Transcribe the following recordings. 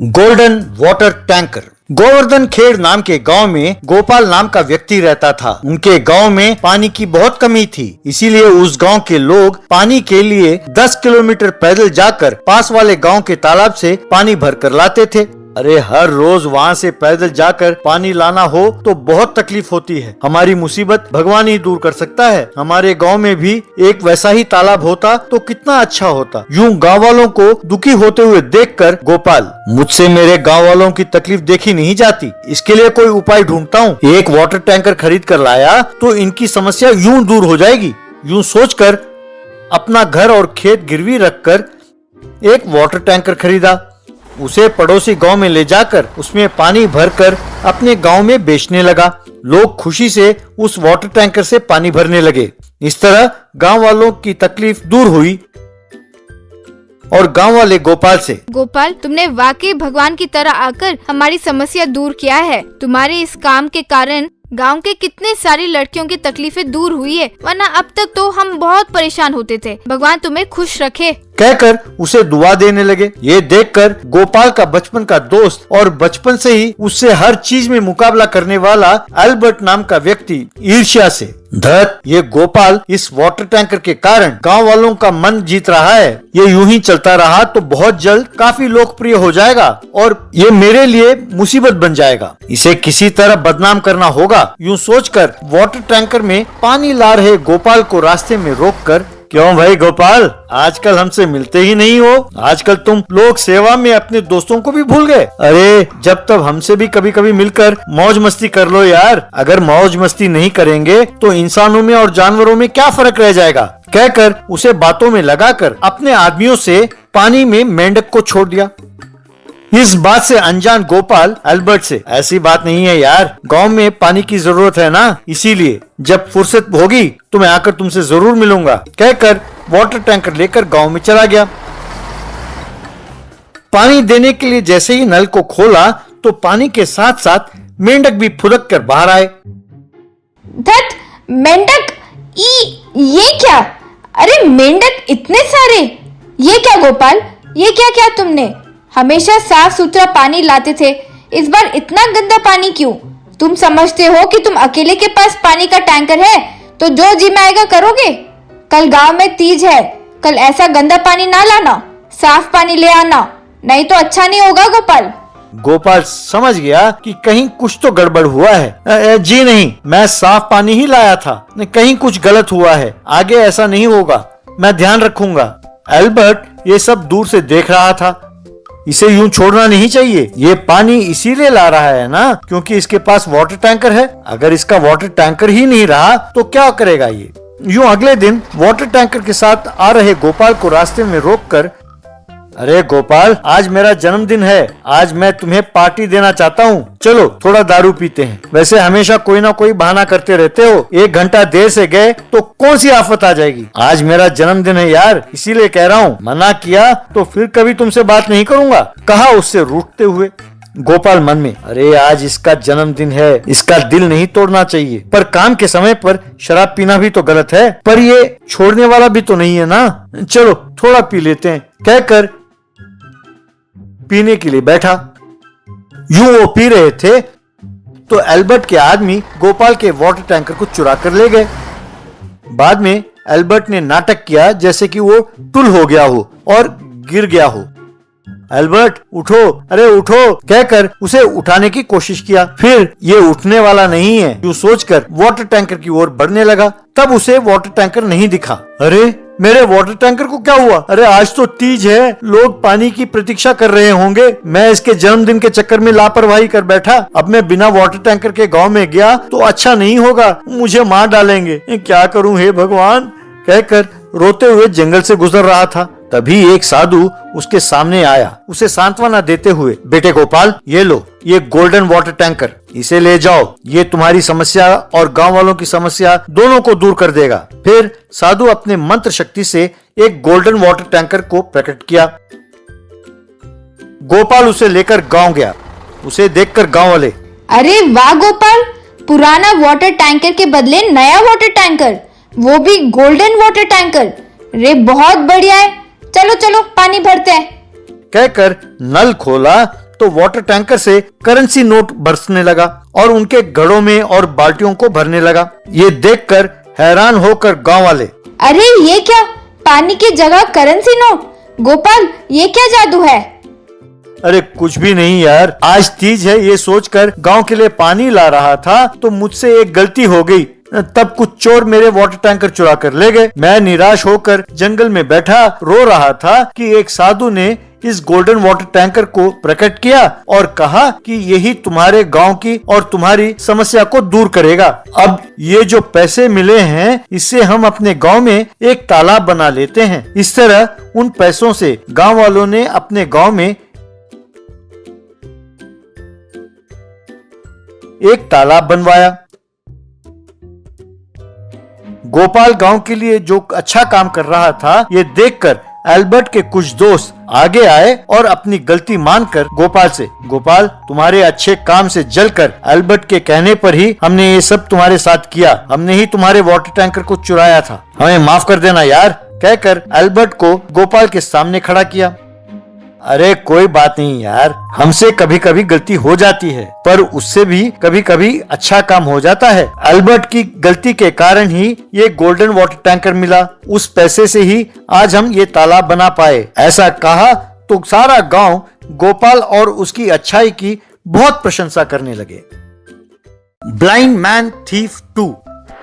Golden water tanker. Govardhan Khed नाम के गांव में गोपाल नाम का व्यक्ति रहता था। उनके गांव में पानी की बहुत कमी थी, इसीलिए उस गांव के लोग पानी के लिए 10 किलोमीटर पैदल जाकर पास वाले गांव के तालाब से पानी भर कर लाते थे। अरे हर रोज वहाँ से पैदल जाकर पानी लाना हो तो बहुत तकलीफ होती है। हमारी मुसीबत भगवान ही दूर कर सकता है। हमारे गांव में भी एक वैसा ही तालाब होता तो कितना अच्छा होता। यूं गांव वालों को दुखी होते हुए देखकर गोपाल, मुझसे मेरे गांव वालों की तकलीफ देखी नहीं जाती, इसके लिए कोई उपाय ढूंढता हूँ। एक वाटर टैंकर खरीद कर लाया तो इनकी समस्या यूं दूर हो जाएगी। यूं सोचकर अपना घर और खेत गिरवी रखकर एक वाटर टैंकर खरीदा। उसे पड़ोसी गांव में ले जाकर उसमें पानी भरकर अपने गांव में बेचने लगा। लोग खुशी से उस वाटर टैंकर से पानी भरने लगे। इस तरह गांव वालों की तकलीफ दूर हुई और गांव वाले गोपाल से, गोपाल, तुमने वाकई भगवान की तरह आकर हमारी समस्या दूर किया है। तुम्हारे इस काम के कारण गांव के कितने सारी लड़कियों की तकलीफें दूर हुई है, वरना अब तक तो हम बहुत परेशान होते थे। भगवान तुम्हें खुश रखे, कहकर उसे दुआ देने लगे। ये देखकर गोपाल का बचपन का दोस्त और बचपन से ही उससे हर चीज में मुकाबला करने वाला अल्बर्ट नाम का व्यक्ति ईर्ष्या से, धत ये गोपाल इस वाटर टैंकर के कारण गांव वालों का मन जीत रहा है। ये यूं ही चलता रहा तो बहुत जल्द काफी लोकप्रिय हो जाएगा और ये मेरे लिए मुसीबत बन जाएगा। इसे किसी तरह बदनाम करना होगा। यूं सोचकर वाटर टैंकर में पानी ला रहे गोपाल को रास्ते में रोककर, क्यों भाई गोपाल, आजकल हमसे मिलते ही नहीं हो? आजकल तुम लोग सेवा में अपने दोस्तों को भी भूल गए। अरे जब तब हमसे भी कभी कभी मिलकर मौज मस्ती कर लो यार। अगर मौज मस्ती नहीं करेंगे तो इंसानों में और जानवरों में क्या फर्क रह जाएगा। कहकर उसे बातों में लगाकर अपने आदमियों से पानी में मेंढक को छोड़ दिया। इस बात से अनजान गोपाल अल्बर्ट से, ऐसी बात नहीं है यार, गांव में पानी की जरूरत है ना, इसीलिए जब फुर्सत होगी तो मैं आकर तुमसे जरूर मिलूंगा। कहकर वाटर टैंकर लेकर गांव में चला गया। पानी देने के लिए जैसे ही नल को खोला तो पानी के साथ साथ मेंढक भी फुदक कर बाहर आए। धत, मेंढक, ये क्या? अरे मेंढक इतने सारे, ये क्या गोपाल, ये क्या क्या तुमने? हमेशा साफ सुथरा पानी लाते थे, इस बार इतना गंदा पानी क्यों? तुम समझते हो कि तुम अकेले के पास पानी का टैंकर है तो जो जी में आएगा करोगे? कल गांव में तीज है, कल ऐसा गंदा पानी ना लाना, साफ पानी ले आना, नहीं तो अच्छा नहीं होगा गोपाल। गोपाल समझ गया कि कहीं कुछ तो गड़बड़ हुआ है। जी नहीं, मैं साफ पानी ही लाया था, कहीं कुछ गलत हुआ है, आगे ऐसा नहीं होगा, मैं ध्यान रखूंगा। अल्बर्ट ये सब दूर से देख रहा था। इसे यूं छोड़ना नहीं चाहिए। ये पानी इसीलिए ला रहा है ना क्योंकि इसके पास वाटर टैंकर है। अगर इसका वाटर टैंकर ही नहीं रहा तो क्या करेगा ये। यूं अगले दिन वाटर टैंकर के साथ आ रहे गोपाल को रास्ते में रोककर, अरे गोपाल, आज मेरा जन्मदिन है, आज मैं तुम्हें पार्टी देना चाहता हूँ, चलो थोड़ा दारू पीते हैं। वैसे हमेशा कोई ना कोई बहाना करते रहते हो, 1 घंटा देर से गए तो कौन सी आफत आ जाएगी। आज मेरा जन्मदिन है यार, इसीलिए कह रहा हूँ, मना किया तो फिर कभी तुमसे बात नहीं करूंगा, कहा उससे रूठते हुए। गोपाल मन में, अरे आज इसका जन्मदिन है, इसका दिल नहीं तोड़ना चाहिए, पर काम के समय पर शराब पीना भी तो गलत है, पर ये छोड़ने वाला भी तो नहीं है ना, चलो थोड़ा पी लेते हैं। कहकर पीने के लिए बैठा। यूं वो पी रहे थे तो अल्बर्ट के आदमी गोपाल के वाटर टैंकर को चुरा कर ले गए। बाद में अल्बर्ट ने नाटक किया जैसे कि वो टुल हो गया हो और गिर गया हो। अल्बर्ट उठो, अरे उठो, कहकर उसे उठाने की कोशिश किया। फिर ये उठने वाला नहीं है यूं सोचकर वाटर टैंकर की ओर बढ़ने लगा। तब उसे वाटर टैंकर नहीं दिखा। अरे मेरे वाटर टैंकर को क्या हुआ? अरे आज तो तीज है, लोग पानी की प्रतीक्षा कर रहे होंगे, मैं इसके जन्मदिन के चक्कर में लापरवाही कर बैठा। अब मैं बिना वाटर टैंकर के गांव में गया तो अच्छा नहीं होगा, मुझे मार डालेंगे, क्या करूं हे भगवान। कहकर रोते हुए जंगल से गुजर रहा था। तभी एक साधु उसके सामने आया, उसे सांत्वना देते हुए, बेटे गोपाल, ये लो, ये गोल्डन वाटर टैंकर, इसे ले जाओ, ये तुम्हारी समस्या और गांव वालों की समस्या दोनों को दूर कर देगा। फिर साधु अपने मंत्र शक्ति से एक गोल्डन वाटर टैंकर को प्रकट किया। गोपाल उसे लेकर गांव गया। उसे देखकर गांव वाले, अरे वाह गोपाल, पुराना वाटर टैंकर के बदले नया वाटर टैंकर, वो भी गोल्डन वाटर टैंकर, रे बहुत बढ़िया है, चलो चलो पानी भरते हैं। कहकर नल खोला तो तो वाटर टैंकर से करेंसी नोट बरसने लगा और उनके घड़ों में और बाल्टियों को भरने लगा। ये देखकर हैरान होकर गांव वाले, अरे ये क्या, पानी की जगह करेंसी नोट? गोपाल, ये क्या जादू है? अरे कुछ भी नहीं यार, आज तीज है ये सोचकर गांव के लिए पानी ला रहा था तो मुझसे एक गलती हो गई। तब कुछ चोर मेरे वाटर टैंकर चुरा कर ले गए। मैं निराश होकर जंगल में बैठा रो रहा था कि एक साधु ने इस गोल्डन वाटर टैंकर को प्रकट किया और कहा कि यही तुम्हारे गांव की और तुम्हारी समस्या को दूर करेगा। अब ये जो पैसे मिले हैं इससे हम अपने गांव में एक तालाब बना लेते हैं। इस तरह उन पैसों से गांव वालों ने अपने गांव में एक तालाब बनवाया। गोपाल गांव के लिए जो अच्छा काम कर रहा था ये देखकर एल्बर्ट के कुछ दोस्त आगे आए और अपनी गलती मानकर गोपाल से, गोपाल तुम्हारे अच्छे काम से जलकर एल्बर्ट के कहने पर ही हमने ये सब तुम्हारे साथ किया। हमने ही तुम्हारे वाटर टैंकर को चुराया था, हमें माफ कर देना यार, कहकर एल्बर्ट को गोपाल के सामने खड़ा किया। अरे कोई बात नहीं यार, हमसे कभी कभी गलती हो जाती है पर उससे भी कभी कभी अच्छा काम हो जाता है। एल्बर्ट की गलती के कारण ही ये गोल्डन वाटर टैंकर मिला, उस पैसे से ही आज हम ये तालाब बना पाए। ऐसा कहा तो सारा गांव गोपाल और उसकी अच्छाई की बहुत प्रशंसा करने लगे। Blind man thief 2।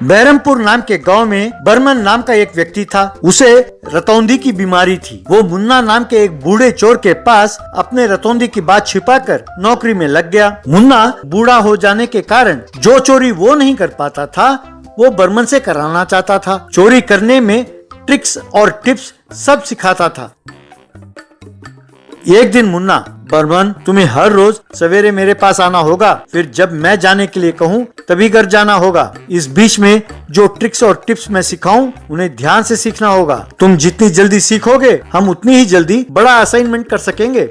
बहरमपुर नाम के गांव में बर्मन नाम का एक व्यक्ति था। उसे रतौंधी की बीमारी थी। वो मुन्ना नाम के एक बूढ़े चोर के पास अपने रतौंधी की बात छिपाकर नौकरी में लग गया। मुन्ना बूढ़ा हो जाने के कारण जो चोरी वो नहीं कर पाता था वो बर्मन से कराना चाहता था। चोरी करने में ट्रिक्स और टिप्स सब सिखाता था। एक दिन मुन्ना, बर्मन तुम्हें हर रोज सवेरे मेरे पास आना होगा, फिर जब मैं जाने के लिए कहूँ तभी घर जाना होगा। इस बीच में जो ट्रिक्स और टिप्स मैं सिखाऊं उन्हें ध्यान से सीखना होगा। तुम जितनी जल्दी सीखोगे हम उतनी ही जल्दी बड़ा असाइनमेंट कर सकेंगे।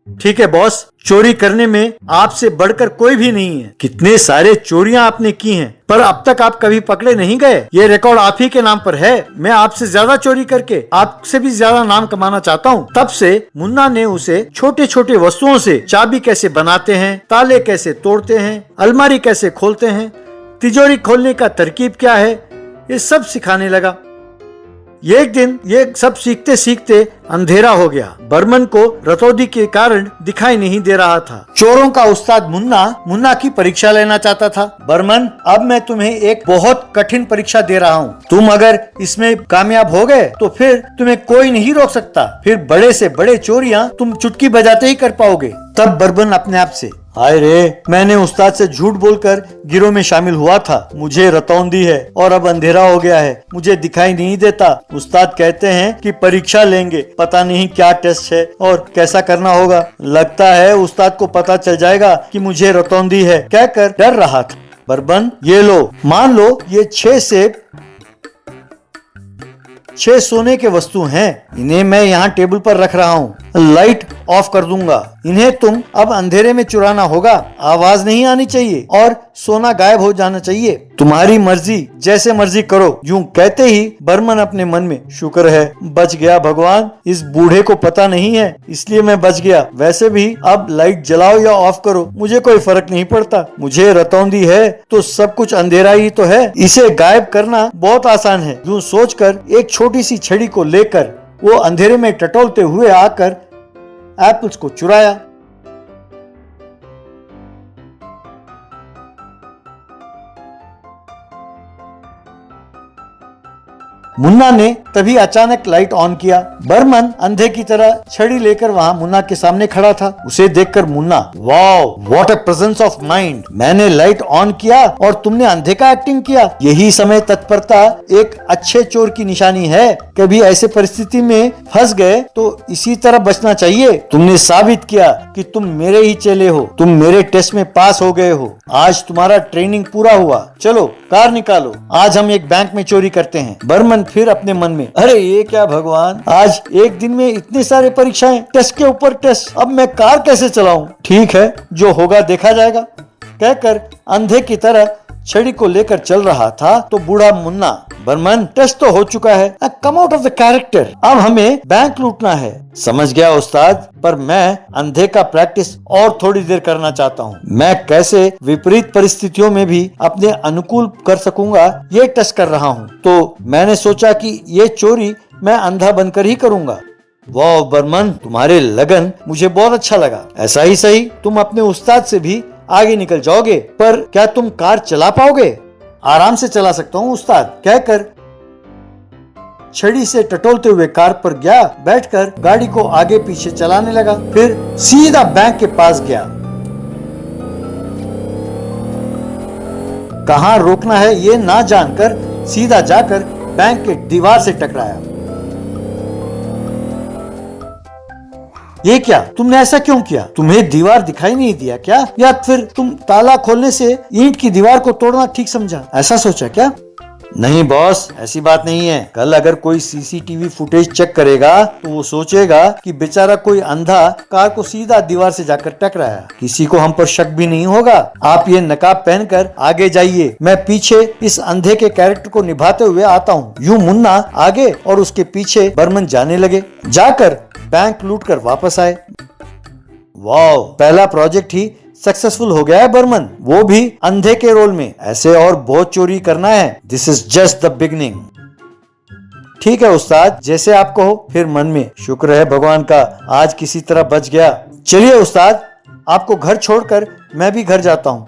ठीक है बॉस, चोरी करने में आपसे बढ़कर कोई भी नहीं है। कितने सारे चोरियां आपने की हैं, पर अब तक आप कभी पकड़े नहीं गए। ये रिकॉर्ड आप ही के नाम पर है। मैं आपसे ज्यादा चोरी करके आपसे भी ज्यादा नाम कमाना चाहता हूँ। तब से मुन्ना ने उसे छोटे छोटे वस्तुओं से चाबी कैसे बनाते हैं, ताले कैसे तोड़ते हैं, अलमारी कैसे खोलते हैं, तिजोरी खोलने का तरकीब क्या है, ये सब सिखाने लगा। एक दिन ये सब सीखते सीखते अंधेरा हो गया। बर्मन को रतौंधी के कारण दिखाई नहीं दे रहा था। चोरों का उस्ताद मुन्ना की परीक्षा लेना चाहता था। बर्मन, अब मैं तुम्हें एक बहुत कठिन परीक्षा दे रहा हूँ। तुम अगर इसमें कामयाब हो गए तो फिर तुम्हें कोई नहीं रोक सकता। फिर बड़े से बड़े चोरियां तुम चुटकी बजाते ही कर पाओगे। तब बर्मन अपने आप से, हाय रे, मैंने उस्ताद से झूठ बोलकर गिरोह में शामिल हुआ था। मुझे रतौंधी है और अब अंधेरा हो गया है, मुझे दिखाई नहीं देता। उस्ताद कहते हैं कि परीक्षा लेंगे, पता नहीं क्या टेस्ट है और कैसा करना होगा। लगता है उस्ताद को पता चल जाएगा कि मुझे रतौंधी है, कहकर डर रहा था। बर्मन, ये लो, मान लो ये 6 सेब 6 सोने के वस्तु हैं। इन्हें मैं यहाँ टेबल पर रख रहा हूँ। लाइट ऑफ कर दूंगा। इन्हें तुम अब अंधेरे में चुराना होगा। आवाज नहीं आनी चाहिए और सोना गायब हो जाना चाहिए। तुम्हारी मर्जी, जैसे मर्जी करो। यूं कहते ही बर्मन अपने मन में, शुक्र है बच गया भगवान, इस बूढ़े को पता नहीं है इसलिए मैं बच गया। वैसे भी अब लाइट जलाओ या ऑफ करो मुझे कोई फर्क नहीं पड़ता। मुझे रतौंधी है तो सब कुछ अंधेरा ही तो है, इसे गायब करना बहुत आसान है। यूं सोचकर एक छोटी सी छड़ी को लेकर वो अंधेरे में टटोलते हुए आकर एप्पल्स को चुराया। मुन्ना ने तभी अचानक लाइट ऑन किया। बर्मन अंधे की तरह छड़ी लेकर वहाँ मुन्ना के सामने खड़ा था। उसे देखकर Munna, wow, what a presence of mind. मैंने लाइट ऑन किया और तुमने अंधे का एक्टिंग किया। यही समय तत्परता एक अच्छे चोर की निशानी है। कभी ऐसे परिस्थिति में फंस गए तो इसी तरह बचना चाहिए। तुमने साबित किया कि तुम मेरे ही चेले हो। तुम मेरे टेस्ट में पास हो गए हो। आज तुम्हारा ट्रेनिंग पूरा हुआ। चलो कार निकालो, आज हम एक बैंक में चोरी करते हैं। बर्मन फिर अपने मन में, अरे ये क्या भगवान, आज एक दिन में इतने सारे परीक्षाएं, टेस्ट के ऊपर टेस्ट, अब मैं कार कैसे चलाऊं। ठीक है, जो होगा देखा जाएगा, कहकर अंधे की तरह छड़ी को लेकर चल रहा था तो बूढ़ा मुन्ना, बर्मन टेस्ट तो हो चुका है, come out of the character, अब हमें बैंक लूटना है। समझ गया उस्ताद, पर मैं अंधे का प्रैक्टिस और थोड़ी देर करना चाहता हूँ। मैं कैसे विपरीत परिस्थितियों में भी अपने अनुकूल कर सकूंगा ये टेस्ट कर रहा हूँ। तो मैंने सोचा कि ये चोरी मैं अंधा बनकर ही करूंगा। वाह बर्मन, तुम्हारे लगन मुझे बहुत अच्छा लगा। ऐसा ही सही, तुम अपने उस्ताद से भी आगे निकल जाओगे, पर क्या तुम कार चला पाओगे? आराम से चला सकता हूँ उस्ताद, कहकर छड़ी से टटोलते हुए कार पर गया, बैठकर गाड़ी को आगे पीछे चलाने लगा। फिर सीधा बैंक के पास गया। कहाँ रोकना है ये ना जानकर सीधा जाकर बैंक के दीवार से टकराया। ये क्या, तुमने ऐसा क्यों किया? तुम्हें दीवार दिखाई नहीं दिया क्या? या फिर तुम ताला खोलने से ईंट की दीवार को तोड़ना ठीक समझा, ऐसा सोचा क्या? नहीं बॉस, ऐसी बात नहीं है। कल अगर कोई सीसीटीवी फुटेज चेक करेगा तो वो सोचेगा कि बेचारा कोई अंधा कार को सीधा दीवार से जाकर टकराया। किसी को हम पर शक भी नहीं होगा। आप ये नकाब पहनकर आगे जाइए, मैं पीछे इस अंधे के कैरेक्टर को निभाते हुए आता हूँ। यूं मुन्ना आगे और उसके पीछे बर्मन जाने लगे। जाकर बैंक लूटकर वापस आए। वाह, पहला प्रोजेक्ट ही सक्सेसफुल हो गया है बर्मन, वो भी अंधे के रोल में। ऐसे और बहुत चोरी करना है। This is just the beginning. ठीक है उस्ताद, जैसे आप कहो। फिर मन में, शुक्र है भगवान का, आज किसी तरह बच गया। चलिए उस्ताद, आपको घर छोड़कर मैं भी घर जाता हूँ।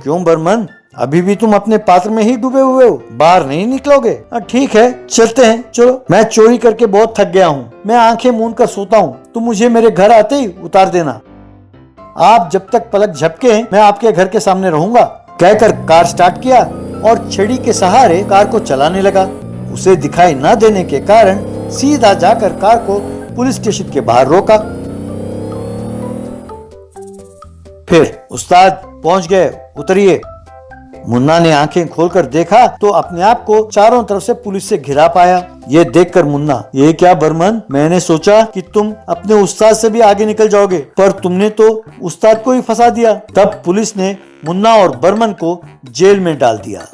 क्यों बर्मन, अभी भी तुम अपने पात्र में ही डूबे हुए हो, बाहर नहीं निकलोगे? ठीक है, चलते हैं, चलो। मैं चोरी करके बहुत थक गया हूँ, मैं आंखें मूंद कर सोता हूँ। तुम मुझे मेरे घर आते ही उतार देना। आप जब तक पलक झपके मैं आपके घर के सामने रहूंगा, कहकर कार स्टार्ट किया और छड़ी के सहारे कार को चलाने लगा। उसे दिखाई न देने के कारण सीधा जाकर कार को पुलिस स्टेशन के बाहर रोका। फिर उस्ताद पहुंच गए, उतरिए। मुन्ना ने आंखें खोलकर देखा तो अपने आप को चारों तरफ से पुलिस से घिरा पाया। ये देखकर मुन्ना, ये क्या बर्मन, मैंने सोचा कि तुम अपने उस्ताद से भी आगे निकल जाओगे, पर तुमने तो उस्ताद को ही फंसा दिया। तब पुलिस ने मुन्ना और बर्मन को जेल में डाल दिया।